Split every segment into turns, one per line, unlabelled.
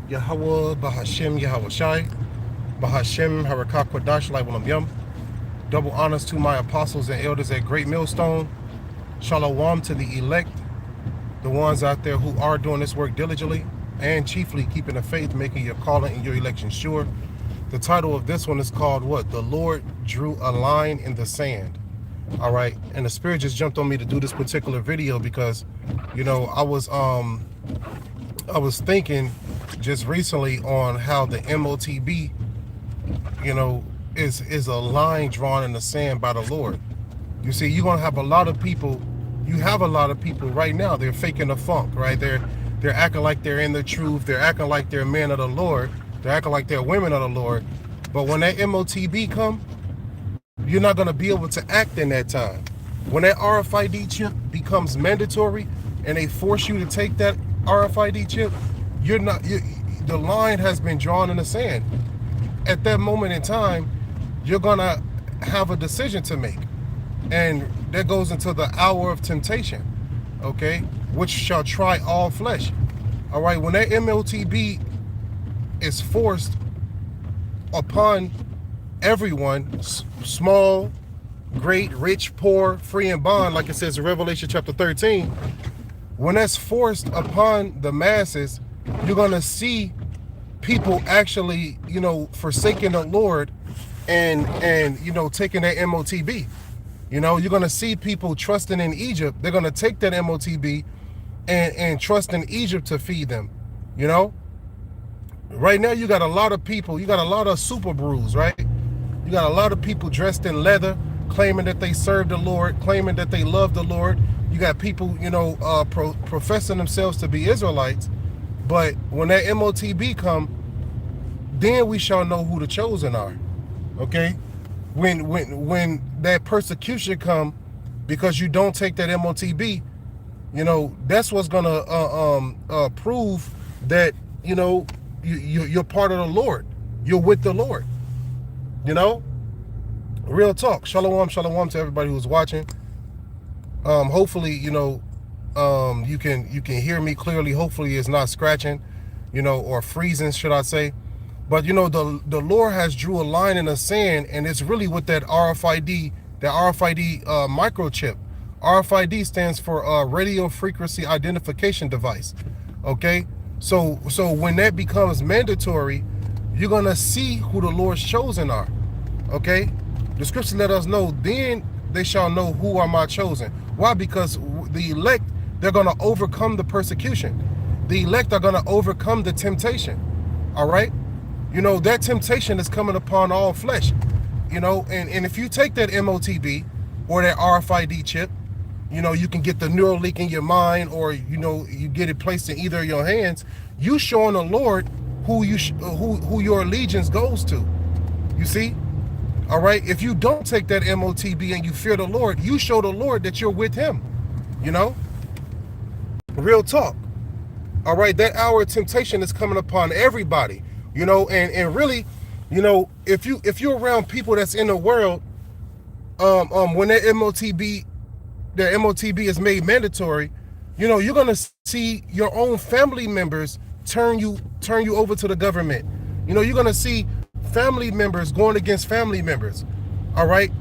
Yahweh Bahashem Yahweh Shai, Bahashem Harakah Kodash Lai Yum. Double honors to my apostles and elders at Great Millstone. Shalom to the elect, the ones out there who are doing this work diligently and chiefly keeping the faith, making your calling and your election sure. The title of this one is called what? The Lord Drew a Line in the Sand. All right, and the Spirit just jumped on me to do this particular video because, you know, I was thinking just recently on how the MOTB, you know, is a line drawn in the sand by the Lord. You see, you're gonna have a lot of people. You have a lot of people right now. They're faking the funk, right? They're acting like they're in the truth. They're acting like they're men of the Lord. They're acting like they're women of the Lord. But when that MOTB come, you're not gonna be able to act in that time. When that RFID chip becomes mandatory and they force you to take that RFID chip, the line has been drawn in the sand. At that moment in time, you're gonna have a decision to make. And that goes into the hour of temptation, okay? Which shall try all flesh. All right, when that MOTB is forced upon everyone, small, great, rich, poor, free, and bond, like it says in Revelation chapter 13, when that's forced upon the masses, you're gonna see people actually, you know, forsaking the Lord and you know, taking that MOTB. You know, you're gonna see people trusting in Egypt. They're gonna take that MOTB and trust in Egypt to feed them. You know, right now you got a lot of people. You got a lot of super brews, right? You got a lot of people dressed in leather, claiming that they serve the Lord, claiming that they love the Lord. You got people, you know, professing themselves to be Israelites. But when that MOTB come, then we shall know who the chosen are. Okay, when that persecution come because you don't take that MOTB, you know, that's what's gonna prove that, you know, you're part of the Lord. You're with the Lord. You know, real talk. Shalom, shalom to everybody who's watching. Hopefully, you know, you can hear me clearly. Hopefully, it's not scratching, you know, or freezing, should I say? But you know, the Lord has drew a line in the sand, and it's really with that RFID, microchip. RFID stands for radio frequency identification device. Okay, so when that becomes mandatory, you're gonna see who the Lord's chosen are. Okay, the scripture let us know. Then they shall know who are my chosen. Why? Because the elect, they're gonna overcome the persecution. The elect are gonna overcome the temptation. All right. You know, that temptation is coming upon all flesh, you know, and if you take that MOTB or that RFID chip, you know, you can get the Neuralink in your mind, or, you know, you get it placed in either of your hands. You showing the Lord who your allegiance goes to. You see? All right. If you don't take that MOTB and you fear the Lord, you show the Lord that you're with him, you know, real talk. All right. That hour of temptation is coming upon everybody. You know, and really, you know, if you're around people that's in the world, when that MOTB is made mandatory, you know, you're gonna see your own family members turn you over to the government. You know, you're gonna see family members going against family members. All right,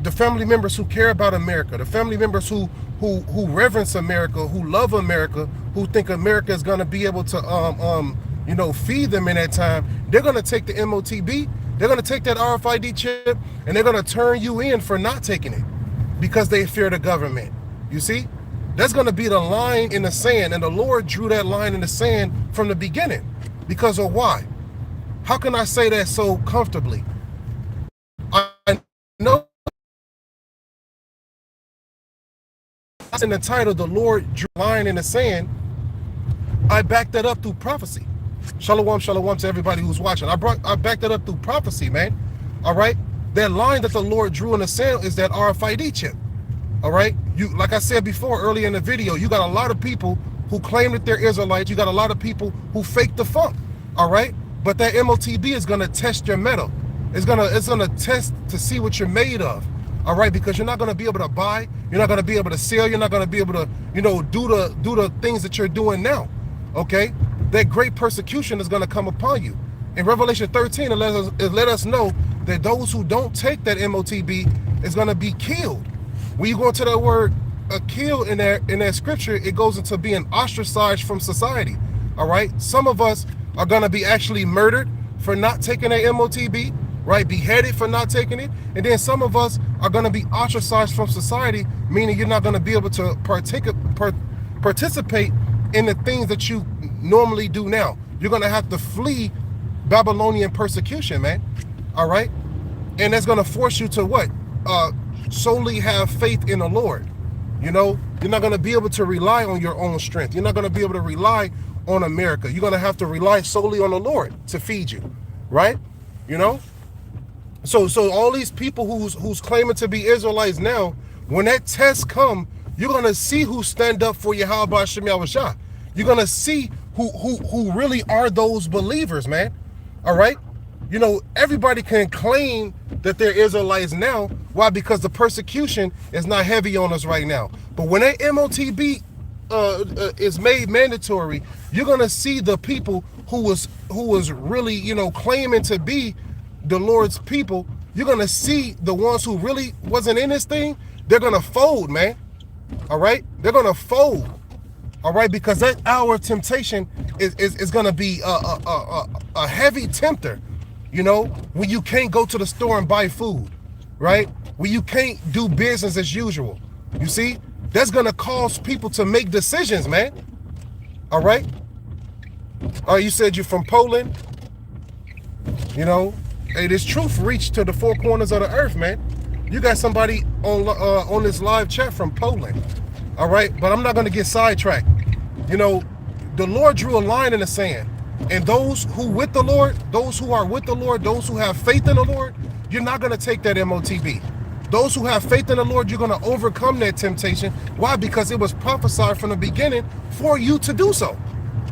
the family members who care about America, the family members who reverence America, who love America, who think America is gonna be able to you know, feed them in that time. They're going to take the MOTB, they're going to take that RFID chip, and they're going to turn you in for not taking it because they fear the government. You see? That's going to be the line in the sand, and the Lord drew that line in the sand from the beginning. Because of why? How can I say that so comfortably? I know in the title, the Lord drew a line in the sand. I backed that up through prophecy. Shalom, shalom to everybody who's watching. I backed that up through prophecy, man. All right, that line that the Lord drew in the sand is that RFID chip. All right, you, like I said before earlier in the video, you got a lot of people who claim that they're Israelites. You got a lot of people who fake the funk. All right, but that MOTB is gonna test your metal. It's gonna test to see what you're made of. All right, because you're not gonna be able to buy. You're not gonna be able to sell. You're not gonna be able to, you know, do the things that you're doing now. Okay. that great persecution is going to come upon you. In Revelation 13, it let us know that those who don't take that MOTB is going to be killed. When you go into that word kill in that scripture, it goes into being ostracized from society. All right. Some of us are going to be actually murdered for not taking that MOTB, right? Beheaded for not taking it. And then some of us are going to be ostracized from society, meaning you're not going to be able to participate in the things that you normally do now. You're going to have to flee Babylonian persecution, man. All right. And that's going to force you to what? Solely have faith in the Lord. You know, you're not going to be able to rely on your own strength. You're not going to be able to rely on America. You're going to have to rely solely on the Lord to feed you, right? You know? So all these people who's claiming to be Israelites now, when that test come, you're going to see who stand up for Yahweh Shem Yahushua. You're going to see who really are those believers, man. All right? You know, everybody can claim that they're Israelites now. Why? Because the persecution is not heavy on us right now. But when that MOTB is made mandatory, you're gonna see the people who was really, you know, claiming to be the Lord's people. You're gonna see the ones who really wasn't in this thing. They're gonna fold, man. All right, they're gonna fold. All right, because that hour of temptation is gonna be a heavy tempter. You know, when you can't go to the store and buy food, right? When you can't do business as usual. You see, that's gonna cause people to make decisions, man. All right. You said you're from Poland. You know, hey, this truth reached to the four corners of the earth, man. You got somebody on this live chat from Poland. All right, but I'm not gonna get sidetracked. You know, the Lord drew a line in the sand. And those who with the Lord, those who are with the Lord, those who have faith in the Lord, you're not going to take that MOTB. Those who have faith in the Lord, you're going to overcome that temptation. Why? Because it was prophesied from the beginning for you to do so.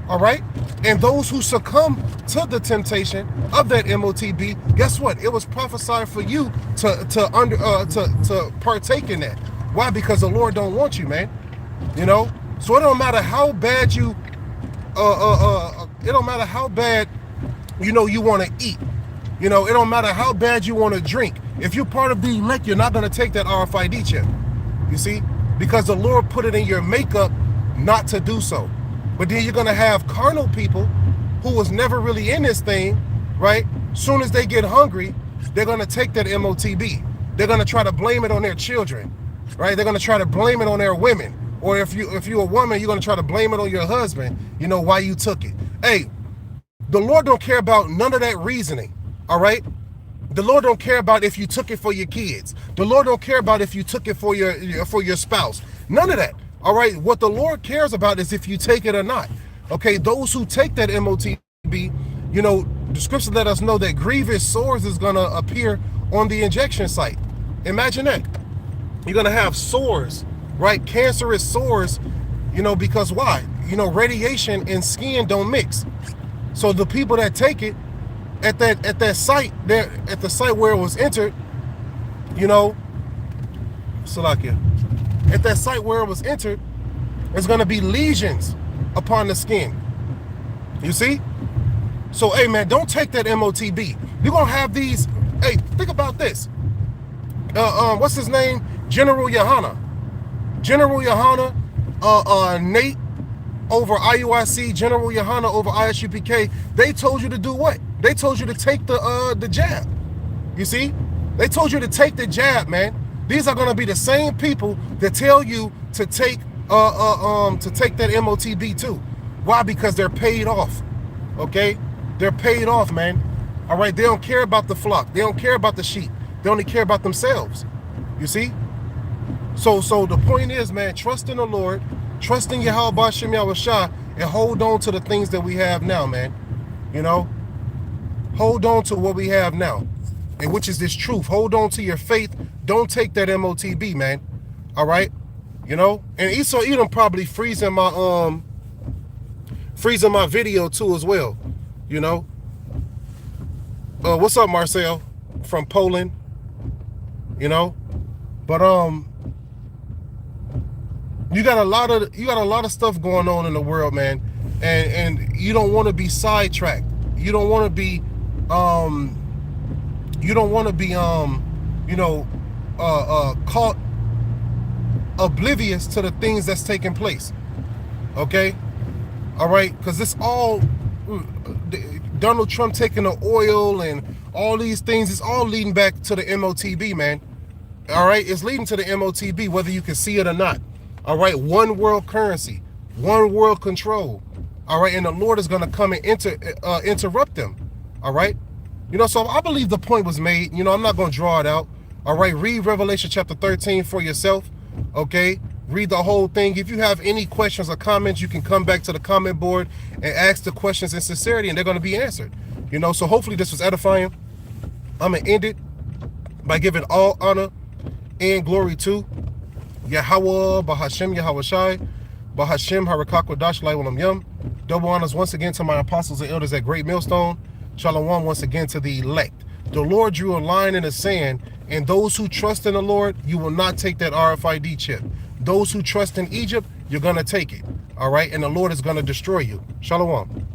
All right. And those who succumb to the temptation of that MOTB, guess what? It was prophesied for you to partake in that. Why? Because the Lord don't want you, man. You know, so it don't matter how bad you it don't matter how bad, you know, you want to eat. You know, it don't matter how bad you want to drink. If you're part of the elect, you're not going to take that RFID chip. You see? Because the Lord put it in your makeup not to do so. But then you're going to have carnal people who was never really in this thing, right? Soon as they get hungry, they're going to take that MOTB. They're going to try to blame it on their children, right? They're going to try to blame it on their women. Or if you're a woman, you're going to try to blame it on your husband, you know, why you took it. Hey, the Lord don't care about none of that reasoning, all right? The Lord don't care about if you took it for your kids. The Lord don't care about if you took it for your spouse. None of that, all right? What the Lord cares about is if you take it or not, okay? Those who take that MOTB, you know, the scripture let us know that grievous sores is going to appear on the injection site. Imagine that. You're going to have sores, right? Cancerous sores, you know, because why? You know, radiation and skin don't mix. So the people that take it at that site there, at the site where it was entered, you know, Salakia, at that site where it was entered, there's going to be lesions upon the skin. You see? So, hey, man, don't take that MOTB. You're going to have these, hey, think about this. What's his name? General Yohana. General Yohana, Nate over IUIC, General Yohana over ISUPK, they told you to do what? They told you to take the jab. You see? They told you to take the jab, man. These are going to be the same people that tell you to take that MOTB too. Why? Because they're paid off. Okay? They're paid off, man. All right? They don't care about the flock. They don't care about the sheep. They only care about themselves. You see? So the point is, man, trust in the Lord, trust in Yahweh Shem Yahushua, and hold on to the things that we have now, man. You know? Hold on to what we have now, and which is this truth. Hold on to your faith. Don't take that MOTB, man. All right? You know? And Esau Edom probably freezing my video too as well. You know? What's up, Marcel? From Poland. You know? But you got a lot of stuff going on in the world, man. and you don't want to be sidetracked. You don't want to be caught oblivious to the things that's taking place. Okay, all right, because this all Donald Trump taking the oil and all these things, it's all leading back to the MOTB, man. All right, it's leading to the MOTB, whether you can see it or not. All right, one world currency, one world control. All right, and the Lord is going to come and interrupt them. All right, so I believe the point was made. I'm not going to draw it out. All right, read Revelation chapter 13 for yourself. Okay, read the whole thing. If you have any questions or comments, you can come back to the comment board and ask the questions in sincerity, and they're going to be answered. So hopefully this was edifying. I'm going to end it by giving all honor and glory to Yahweh, Bahashem, Yahawashi, Bahashem, Harakakwa, Lai Walam Yum. Double honors once again to my apostles and elders at Great Millstone. Shalom once again to the elect. The Lord drew a line in the sand, and those who trust in the Lord, you will not take that RFID chip. Those who trust in Egypt, you're going to take it. All right? And the Lord is going to destroy you. Shalom.